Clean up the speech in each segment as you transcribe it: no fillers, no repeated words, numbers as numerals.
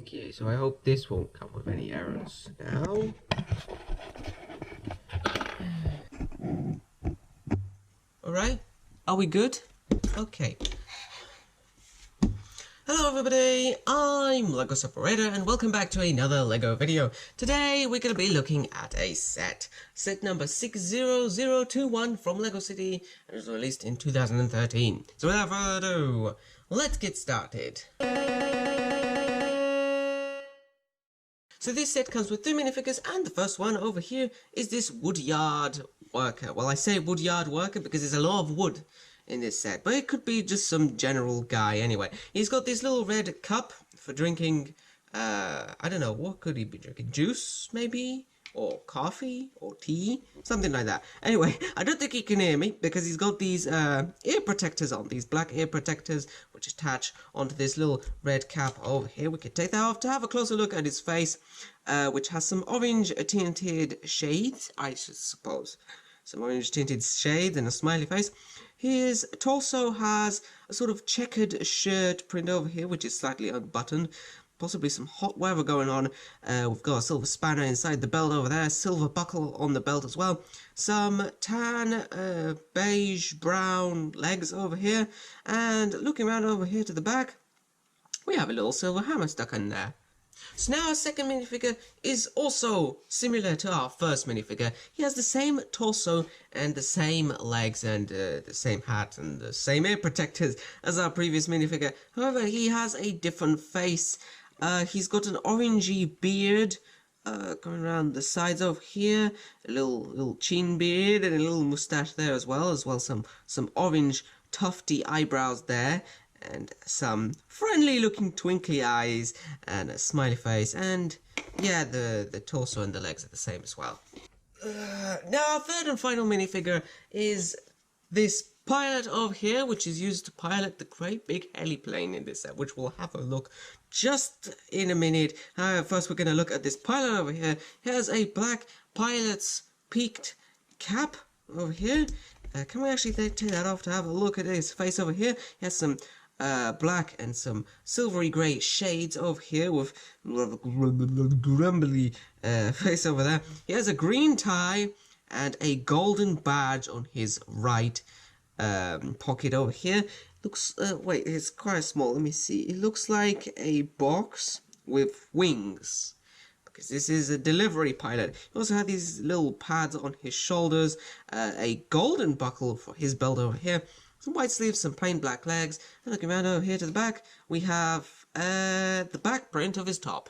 Okay, so I hope this won't come with any errors now. Alright, are we good? Okay. Hello everybody, I'm LEGO Separator and welcome back to another LEGO video. Today we're going to be looking at a set number 60021 from LEGO City, and it was released in 2013. So without further ado, let's get started. So this set comes with 3 minifigures, and the first one over here is this woodyard worker. Well, I say woodyard worker because there's a lot of wood in this set, but it could be just some general guy anyway. He's got this little red cup for drinking, I don't know, what could he be drinking? Juice, maybe? Or coffee? Or tea? Something like that. Anyway, I don't think he can hear me because he's got these ear protectors on, these black ear protectors, which attach onto this little red cap over here. We can take that off to have a closer look at his face, which has some orange tinted shades, I should suppose. Some orange tinted shades and a smiley face. His torso has a sort of checkered shirt print over here, which is slightly unbuttoned. Possibly some hot weather going on. We've got a silver spanner inside the belt over there, silver buckle on the belt as well. Some tan, beige, brown legs over here. And looking around over here to the back, we have a little silver hammer stuck in there. So now our second minifigure is also similar to our first minifigure. He has the same torso and the same legs and the same hat and the same ear protectors as our previous minifigure. However, he has a different face. He's got an orangey beard going around the sides over here, a little chin beard and a little moustache there as well some orange tufty eyebrows there. And some friendly looking twinkly eyes and a smiley face, and yeah, the torso and the legs are the same as well. Now our third and final minifigure is this pilot over here, which is used to pilot the great big heliplane in this set, which we'll have a look just in a minute. First we're going to look at this pilot over here. He has a black pilot's peaked cap over here. Can we actually take that off to have a look at his face over here? He has some black and some silvery grey shades over here with grumbly face over there. He has a green tie and a golden badge on his right pocket over here. Looks, wait, it's quite small. Let me see. It looks like a box with wings, because this is a delivery pilot. He also had these little pads on his shoulders, a golden buckle for his belt over here, some white sleeves, some plain black legs, and looking around over here to the back, we have the back print of his top.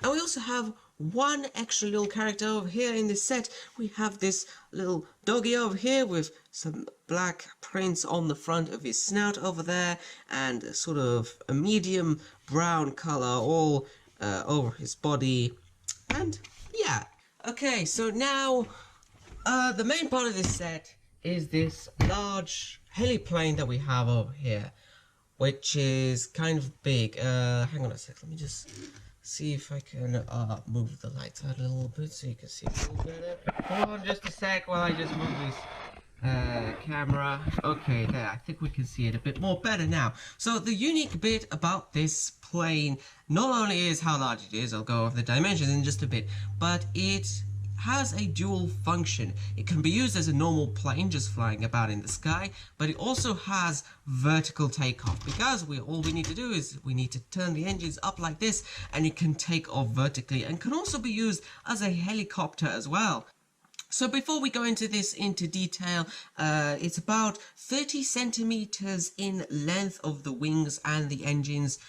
And we also have one extra little character over here in this set. We have this little doggy over here with some black prints on the front of his snout over there, and a sort of a medium brown colour all over his body. And yeah, okay, so now the main part of this set is this large heliplane that we have over here, which is kind of big. Hang on a sec, let me just see if I can move the lights out a little bit so you can see a little better. Hold on just a sec while I just move this camera. Okay, there, I think we can see it a bit more better now. So the unique bit about this plane not only is how large it is, I'll go over the dimensions in just a bit, but it has a dual function. It can be used as a normal plane just flying about in the sky, but it also has vertical takeoff, because all we need to do is we need to turn the engines up like this and it can take off vertically, and can also be used as a helicopter as well. So before we go into this into detail, it's about 30 centimeters in length of the wings and the engines.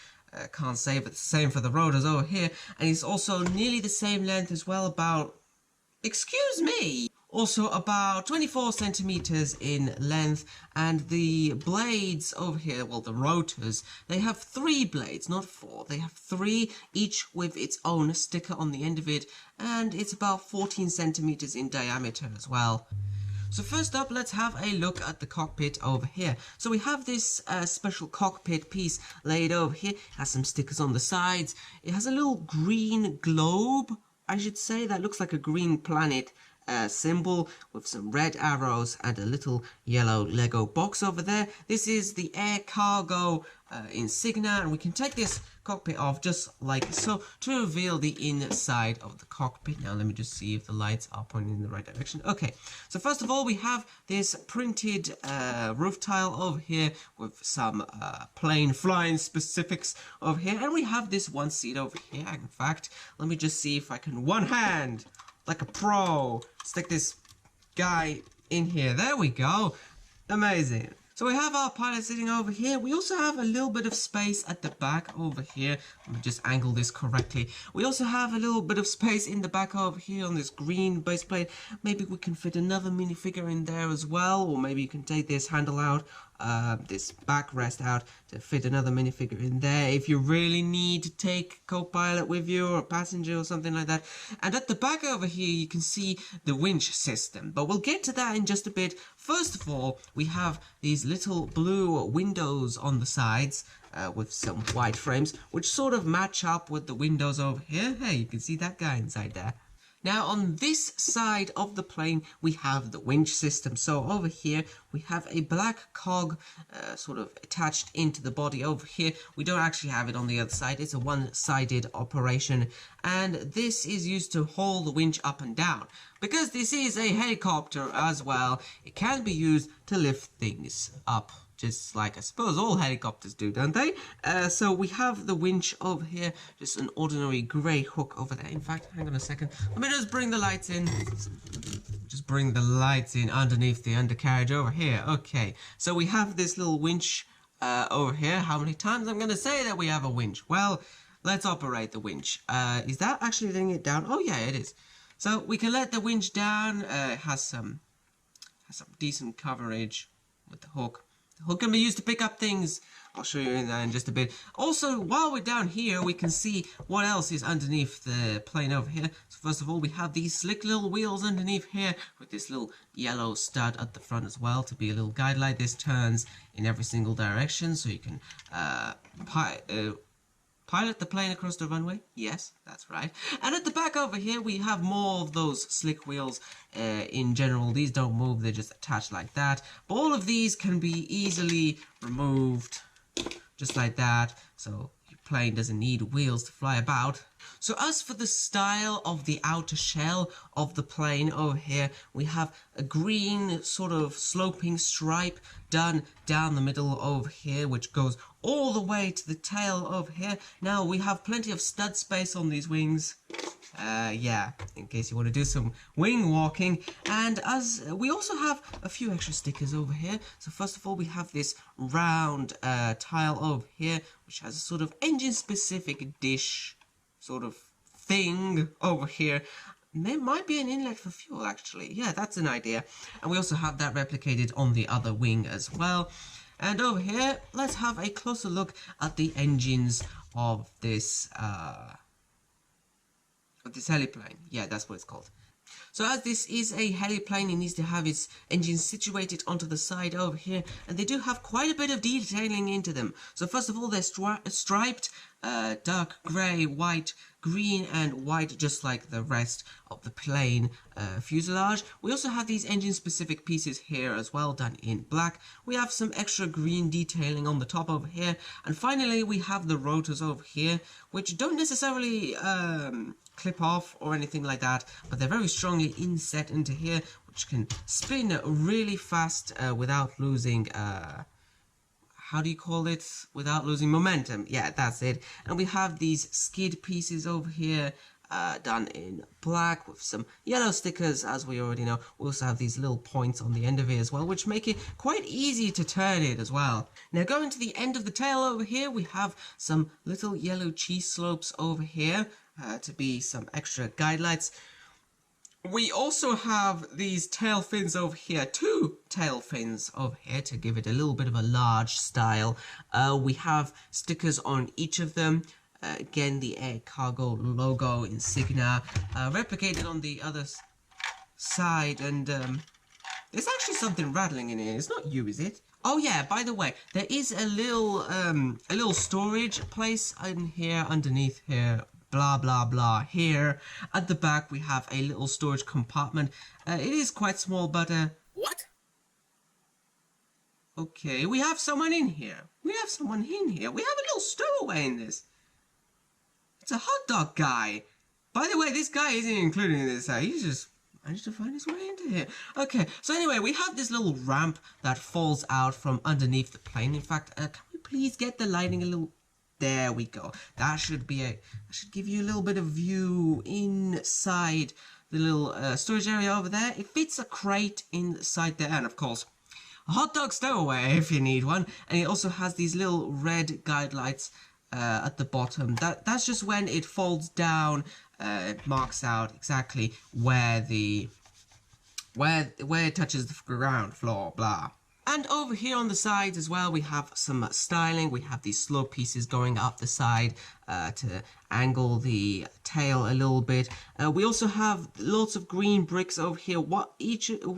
Can't say, but the same for the rotors over here, and it's also nearly the same length as well, about, excuse me, also about 24 centimeters in length. And the blades over here, well, the rotors, they have 3 blades, not 4. They have 3, each with its own sticker on the end of it, and it's about 14 centimeters in diameter as well. So first up, let's have a look at the cockpit over here. So we have this special cockpit piece laid over here. It has some stickers on the sides. It has a little green globe, I should say, that looks like a green planet symbol with some red arrows and a little yellow Lego box over there. This is the air cargo insignia, and we can take this cockpit off just like so to reveal the inside of the cockpit. Now let me just see if the lights are pointing in the right direction. Okay, so first of all we have this printed roof tile over here with some plane flying specifics over here, and we have this one seat over here. In fact, let me just see if I can one hand like a pro stick this guy in here. There we go. Amazing. So we have our pilot sitting over here. We also have a little bit of space at the back over here. Let me just angle this correctly. We also have a little bit of space in the back over here on this green base plate. Maybe we can fit another minifigure in there as well, or maybe you can take this handle out, this backrest out to fit another minifigure in there if you really need to take co-pilot with you or a passenger or something like that. And at the back over here you can see the winch system, but we'll get to that in just a bit. First of all, we have these little blue windows on the sides with some white frames which sort of match up with the windows over here. Hey, you can see that guy inside there. Now on this side of the plane we have the winch system. So over here we have a black cog sort of attached into the body over here. We don't actually have it on the other side. It's a one-sided operation, and this is used to haul the winch up and down. Because this is a helicopter as well, it can be used to lift things up, just like I suppose all helicopters do, don't they? So we have the winch over here, just an ordinary grey hook over there. In fact, hang on a second, let me just bring the lights in. Just bring the lights in underneath the undercarriage over here. Okay, so we have this little winch over here. How many times I'm going to say that we have a winch? Well, let's operate the winch. Is that actually letting it down? Oh yeah, it is. So we can let the winch down. It has some decent coverage with the hook. The hook can be used to pick up things. I'll show you in that in just a bit. Also, while we're down here, we can see what else is underneath the plane over here. So first of all, we have these slick little wheels underneath here with this little yellow stud at the front as well to be a little guide light. This turns in every single direction, so you can pilot the plane across the runway. Yes, that's right. And at the back over here, we have more of those slick wheels. In general, these don't move, they're just attached like that. But all of these can be easily removed, just like that. So your plane doesn't need wheels to fly about. So as for the style of the outer shell of the plane over here, we have a green sort of sloping stripe done down the middle over here, which goes all the way to the tail over here. Now we have plenty of stud space on these wings. Yeah, in case you want to do some wing walking. And as we also have a few extra stickers over here. So first of all, we have this round tile over here, which has a sort of engine specific dish sort of thing over here. There might be an inlet for fuel, actually. Yeah, that's an idea. And we also have that replicated on the other wing as well. And over here, let's have a closer look at the engines of this heliplane. Yeah, that's what it's called. So as this is a heliplane, it needs to have its engines situated onto the side over here, and they do have quite a bit of detailing into them. So first of all, they're striped, dark grey, white, green and white, just like the rest of the plane fuselage. We also have these engine specific pieces here as well, done in black. We have some extra green detailing on the top over here, and finally we have the rotors over here, which don't necessarily clip off or anything like that, but they're very strongly inset into here, which can spin really fast without losing how do you call it? Without losing momentum. Yeah, that's it. And we have these skid pieces over here done in black with some yellow stickers, as we already know. We also have these little points on the end of it as well, which make it quite easy to turn it as well. Now going to the end of the tail over here, we have some little yellow cheese slopes over here to be some extra guide lights. We also have these tail fins over here, two tail fins over here to give it a little bit of a large style. We have stickers on each of them. Again, the air cargo logo insignia replicated on the other side, and there's actually something rattling in here. It's not you, is it? Oh yeah, by the way, there is a little storage place in here underneath here. Blah blah blah. Here at the back we have a little storage compartment. It is quite small, but What? Okay, we have someone in here. We have a little stowaway in this. It's a hot dog guy. By the way, this guy isn't included in this. He's just managed to find his way into here. Okay, so anyway, we have this little ramp that falls out from underneath the plane. In fact, can we please get the lighting a little... There we go. That should give you a little bit of view inside the little storage area over there. It fits a crate inside there, and of course, a hot dog stowaway if you need one. And it also has these little red guide lights at the bottom. That's just when it folds down. It marks out exactly where it touches the ground floor. Blah. And over here on the sides as well, we have some styling. We have these slope pieces going up the side to angle the tail a little bit. We also have lots of green bricks over here.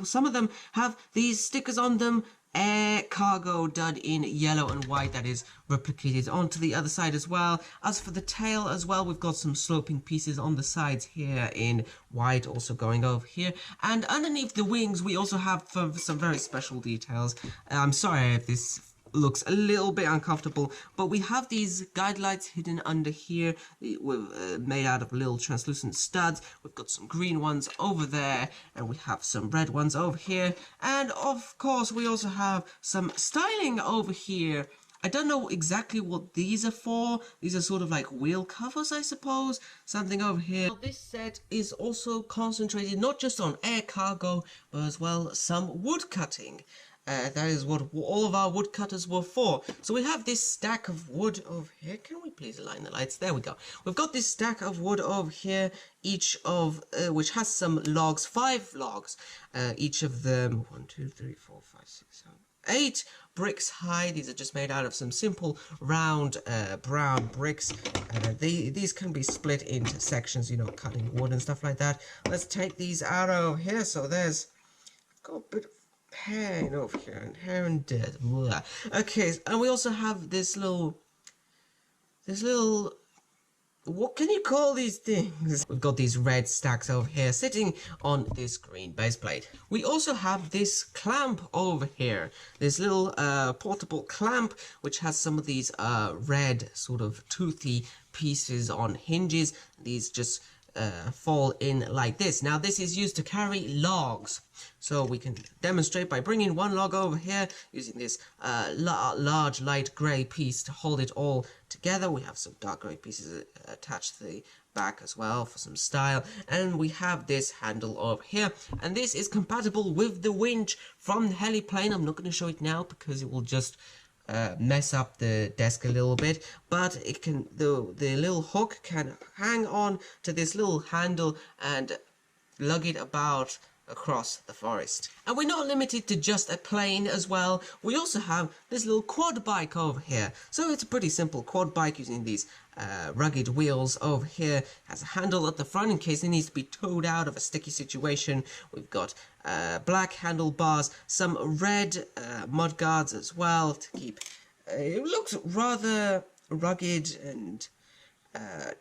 Some of them have these stickers on them. Air cargo done in yellow and white, that is replicated onto the other side as well. As for the tail as well, we've got some sloping pieces on the sides here in white, also going over here. And underneath the wings, we also have some very special details. I'm sorry if this looks a little bit uncomfortable, but we have these guide lights hidden under here made out of little translucent studs. We've got some green ones over there, and we have some red ones over here, and of course we also have some styling over here. I don't know exactly what these are for. These are sort of like wheel covers, I suppose. Something over here. Now, this set is also concentrated not just on air cargo, but as well some wood cutting. That is what all of our woodcutters were for. So we have this stack of wood over here. Can we please align the lights? There we go. We've got this stack of wood over here, each of which has some logs, 5 logs. Each of them 1, 2, 3, 4, 5, 6, 7, 8 bricks high. These are just made out of some simple round brown bricks. These can be split into sections, you know, cutting wood and stuff like that. Let's take these out over here. So there's got a bit of hair over here, and hair and dirt. Blah. Okay, and we also have this little, what can you call these things? We've got these red stacks over here sitting on this green base plate. We also have this clamp over here, this little portable clamp, which has some of these red sort of toothy pieces on hinges. These just fall in like this. Now this is used to carry logs, so we can demonstrate by bringing one log over here using this large light grey piece to hold it all together. We have some dark grey pieces attached to the back as well for some style, and we have this handle over here, and this is compatible with the winch from the Heliplane. I'm not going to show it now because it will just mess up the desk a little bit, but it can, the little hook can hang on to this little handle and lug it about across the forest. And we're not limited to just a plane as well. We also have this little quad bike over here. So it's a pretty simple quad bike using these rugged wheels over here. Has a handle at the front in case it needs to be towed out of a sticky situation. We've got black handlebars, some red mud guards as well to keep... it looks rather rugged and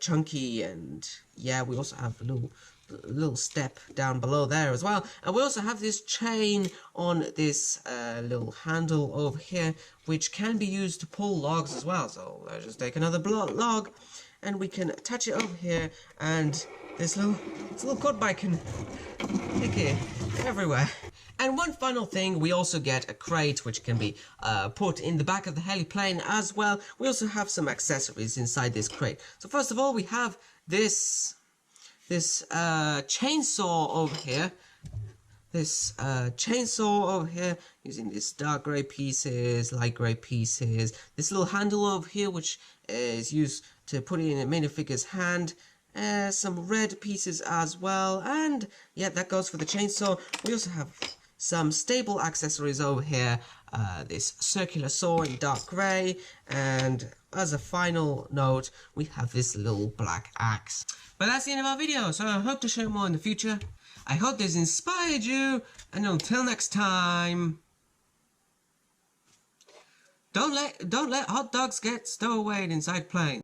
chunky, and yeah, we also have a little step down below there as well, and we also have this chain on this little handle over here, which can be used to pull logs as well. So let's just take another log, and we can attach it over here, and this little quad bike can take it everywhere. And one final thing, we also get a crate which can be put in the back of the Heliplane as well. We also have some accessories inside this crate. So first of all, we have this chainsaw over here. Using these dark grey pieces, light grey pieces. This little handle over here, which is used to put it in a minifigure's hand. Some red pieces as well, and yeah, that goes for the chainsaw. We also have some stable accessories over here, this circular saw in dark grey, and as a final note, we have this little black axe. But that's the end of our video, so I hope to show more in the future. I hope this inspired you, and until next time, don't let hot dogs get stowaway inside planes.